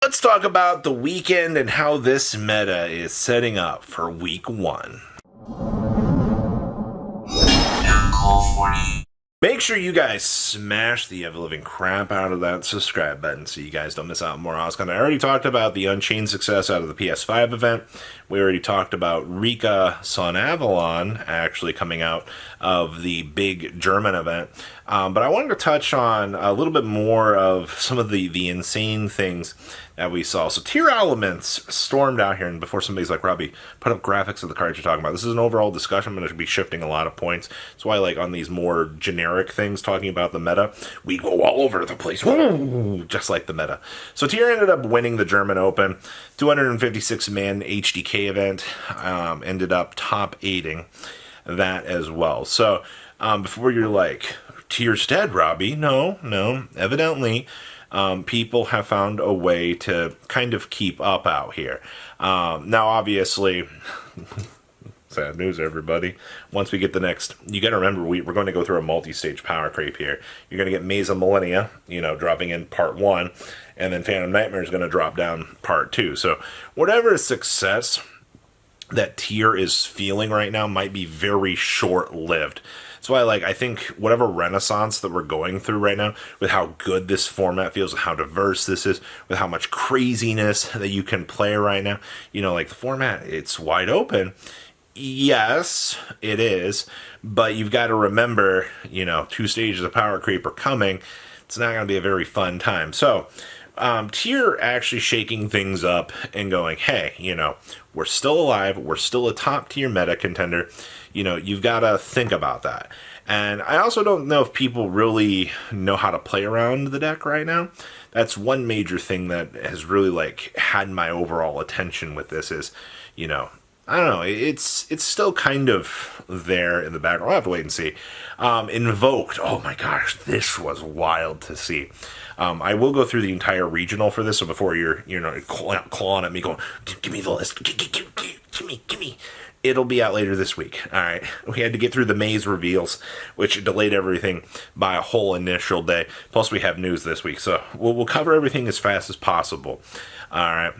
Let's talk about the weekend and how this meta is setting up for week one. Make sure you guys smash the ever-living crap out of that subscribe button so you guys don't miss out on more Oz content. I already talked about the Unchained success out of the PS5 event. We already talked about Rika Son Avalon actually coming out of the big German event. But I wanted to touch on a little bit more of some of the insane things that we saw. So Tier Elements stormed out here, and before somebody's like, Robbie, put up graphics of the cards you're talking about. This is an overall discussion. I'm going to be shifting a lot of points. That's why, like, on these more generic things, talking about the meta, we go all over the place, just like the meta. So Tier ended up winning the German Open, 256-man HDK event, ended up top 8ing that as well. So before you're like, Tier's dead, Robbie. No. Evidently, people have found a way to kind of keep up out here. Now, obviously, sad news, everybody. Once we get the next, you got to remember, we're going to go through a multi-stage power creep here. You're going to get Maze of Millennia, dropping in part 1, and then Phantom Nightmare is going to drop down part 2. So whatever success that Tier is feeling right now might be very short-lived. That's why, I think whatever renaissance that we're going through right now, with how good this format feels, with how diverse this is, with how much craziness that you can play right now, the format, it's wide open. Yes, it is, but you've got to remember, 2 stages of power creep are coming. It's not going to be a very fun time. So, Tier actually shaking things up and going, hey, we're still alive. We're still a top tier meta contender. You've got to think about that. And I also don't know if people really know how to play around the deck right now. That's one major thing that has really had my overall attention with this is, I don't know, it's still kind of there in the background. I'll have to wait and see. Invoked, oh my gosh, this was wild to see. I will go through the entire regional for this, so before you're clawing at me going, give me the list, give me. It'll be out later this week. All right. We had to get through the maze reveals, which delayed everything by a whole initial day. Plus, we have news this week, so we'll cover everything as fast as possible. All right.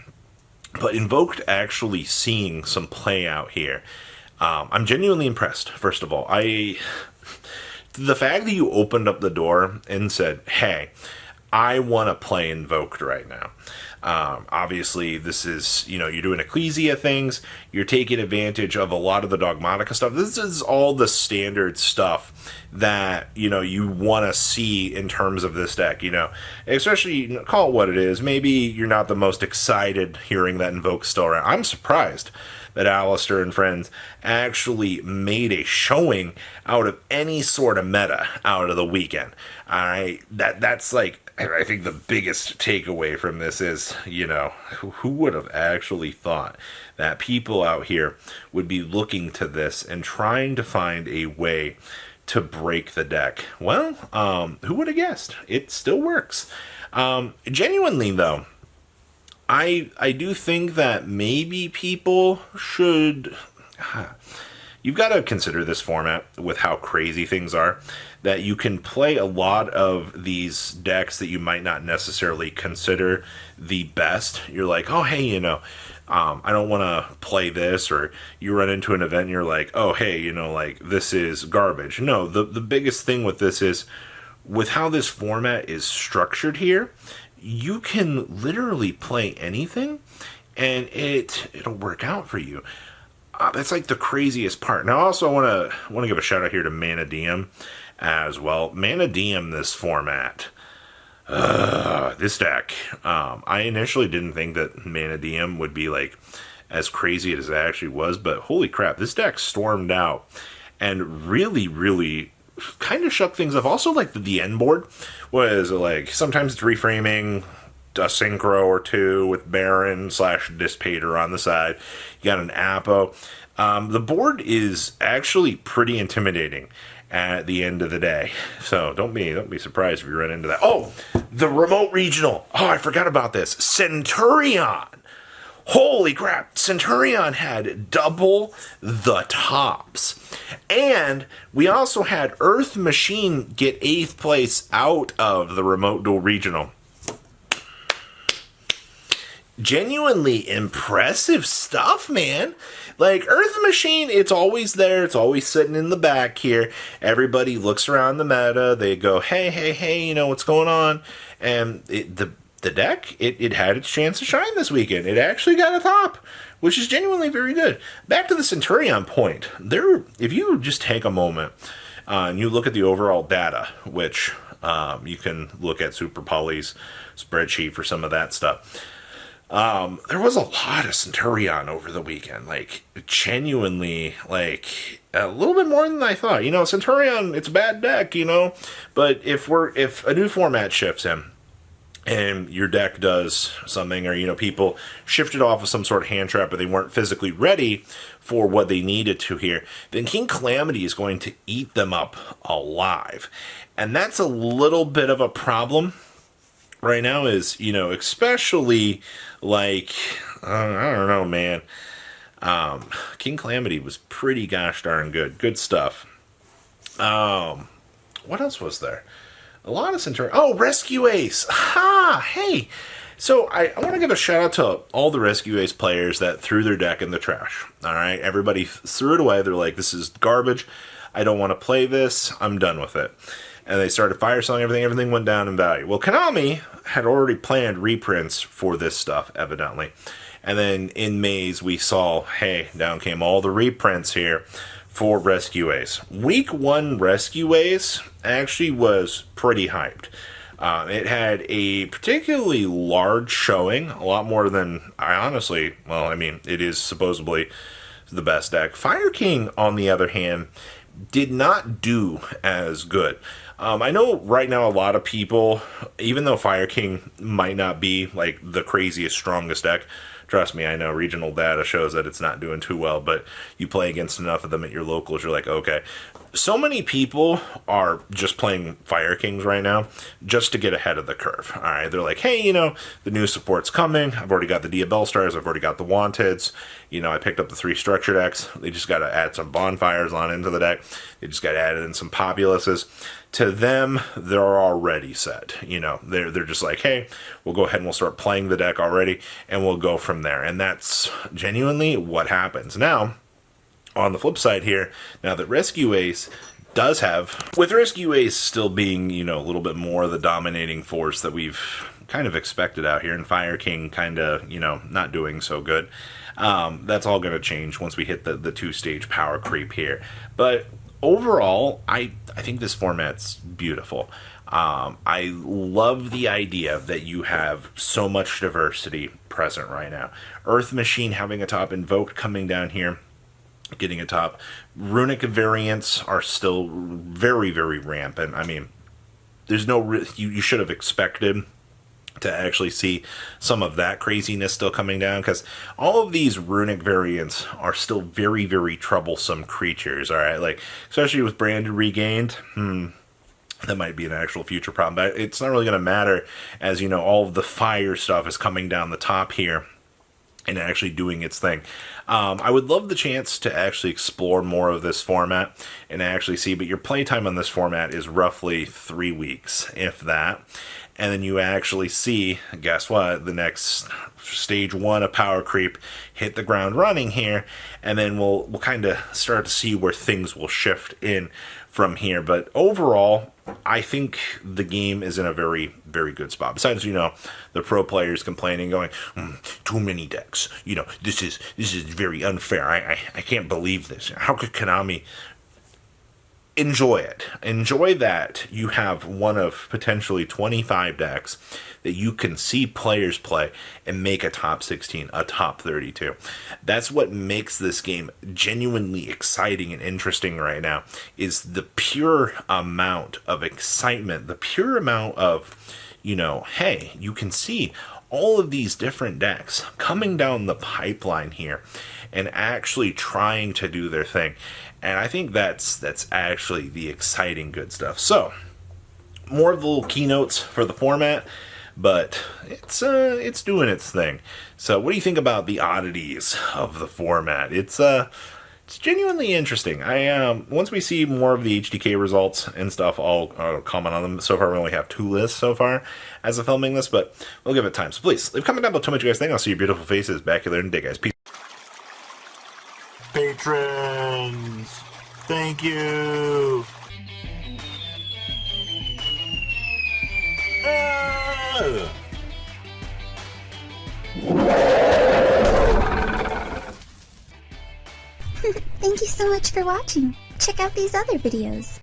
But Invoked actually seeing some play out here. I'm genuinely impressed, first of all. The fact that you opened up the door and said, hey, I want to play Invoked right now. Obviously, this is, you're doing Ecclesia things. You're taking advantage of a lot of the Dogmatica stuff. This is all the standard stuff that, you want to see in terms of this deck, Especially, call it what it is. Maybe you're not the most excited hearing that Invoke's still around. I'm surprised that Alistair and friends actually made a showing out of any sort of meta out of the weekend. That's I think the biggest takeaway from this is, who would have actually thought that people out here would be looking to this and trying to find a way to break the deck? Well, who would have guessed? It still works. Genuinely, though, I do think that maybe people should... You've got to consider this format with how crazy things are, that you can play a lot of these decks that you might not necessarily consider the best. You're like, oh, hey, I don't want to play this, or you run into an event and you're like, oh, hey, this is garbage. No, the biggest thing with this is, with how this format is structured here, you can literally play anything, and it'll work out for you. That's the craziest part. Now, also, I want to give a shout out here to Mana Diem as well. Mana Diem, this format, this deck. I initially didn't think that Mana Diem would be as crazy as it actually was, but holy crap, this deck stormed out and really, really kind of shook things up. Also, the end board was sometimes it's reframing a synchro or two with Baron / Dissipator on the side. You got an Apo. The board is actually pretty intimidating at the end of the day. So don't be surprised if you run into that. Oh, the remote regional. Oh, I forgot about this. Centurion. Holy crap. Centurion had double the tops. And we also had Earth Machine get 8th place out of the remote dual regional. genuinely impressive stuff, man. Like, Earth Machine, it's always there. It's always sitting in the back here. Everybody looks around the meta. They go, hey, you know, what's going on? And the deck, it had its chance to shine this weekend. It actually got a top, which is genuinely very good. Back to the Centurion point. If you just take a moment and you look at the overall data, which you can look at Super Poly's spreadsheet for some of that stuff. There was a lot of Centurion over the weekend, like, genuinely, like, a little bit more than I thought. You know, Centurion, it's a bad deck, you know, but if a new format shifts in, and your deck does something, or, you know, people shifted off of some sort of hand trap, but they weren't physically ready for what they needed to here, then King Calamity is going to eat them up alive. And that's a little bit of a problem right now, is, you know, especially, like, I don't know, man. King Calamity was pretty gosh darn good. Good stuff. What else was there? A lot of Centurion. Oh, Rescue Ace. Ha! Hey! So I want to give a shout out to all the Rescue Ace players that threw their deck in the trash. All right? Everybody threw it away. They're like, this is garbage. I don't want to play this. I'm done with it. And they started fire selling everything. Everything went down in value. Well, Konami had already planned reprints for this stuff, evidently. And then in Maze, we saw, hey, down came all the reprints here for Rescue Ace. Week 1 Rescue Ace actually was pretty hyped. It had a particularly large showing, a lot more than it is supposedly the best deck. Fire King, on the other hand, did not do as good. I know right now a lot of people, even though Fire King might not be like the craziest, strongest deck, trust me, I know regional data shows that it's not doing too well, but you play against enough of them at your locals, you're like, okay. So many people are just playing Fire Kings right now just to get ahead of the curve. All right, they're like, hey, you know, the new support's coming. I've already got the Diabell Stars. I've already got the Wanteds. You know, I picked up the 3 structure decks. They just got to add some Bonfires on into the deck. They just got to add in some Populuses. To them, they're already set. You know, they're just like, hey, we'll go ahead and we'll start playing the deck already, and we'll go from there. And that's genuinely what happens. Now, on the flip side here, now that Rescue Ace does have, with Rescue Ace still being, you know, a little bit more the dominating force that we've kind of expected out here, and Fire King kind of, you know, not doing so good, that's all going to change once we hit the 2-stage power creep here. But overall, I think this format's beautiful. I love the idea that you have so much diversity present right now. Earth Machine having a top, Invoked coming down here, getting a top. Runic variants are still very, very rampant. I mean, there's no you should have expected to actually see some of that craziness still coming down, because all of these runic variants are still very, very troublesome creatures. All right, like especially with Branded Regained. That might be an actual future problem, but it's not really going to matter, as you know, all of the fire stuff is coming down the top here and actually doing its thing. I would love the chance to actually explore more of this format and actually see, but your playtime on this format is roughly 3 weeks, if that. And then you actually see, guess what, the next stage 1 of power creep hit the ground running here, and then we'll kind of start to see where things will shift in from here. But overall, I think the game is in a very, very good spot. Besides, you know, the pro players complaining, going, too many decks. You know, this is very unfair. I can't believe this. How could Konami? Enjoy it. Enjoy that you have one of potentially 25 decks that you can see players play and make a top 16, a top 32. That's what makes this game genuinely exciting and interesting right now, is the pure amount of excitement, the pure amount of, you know, hey, you can see all of these different decks coming down the pipeline here and actually trying to do their thing. And I think that's actually the exciting good stuff. So, more of the little keynotes for the format, but it's doing its thing. So, what do you think about the oddities of the format? It's It's genuinely interesting. Once we see more of the HDK results and stuff, I'll comment on them. So far, we only have 2 lists so far as of filming this, but we'll give it time. So please, leave a comment down below. Tell me what you guys think. I'll see your beautiful faces back here later in the day, guys. Peace. Patrons, thank you. Thank you so much for watching. Check out these other videos.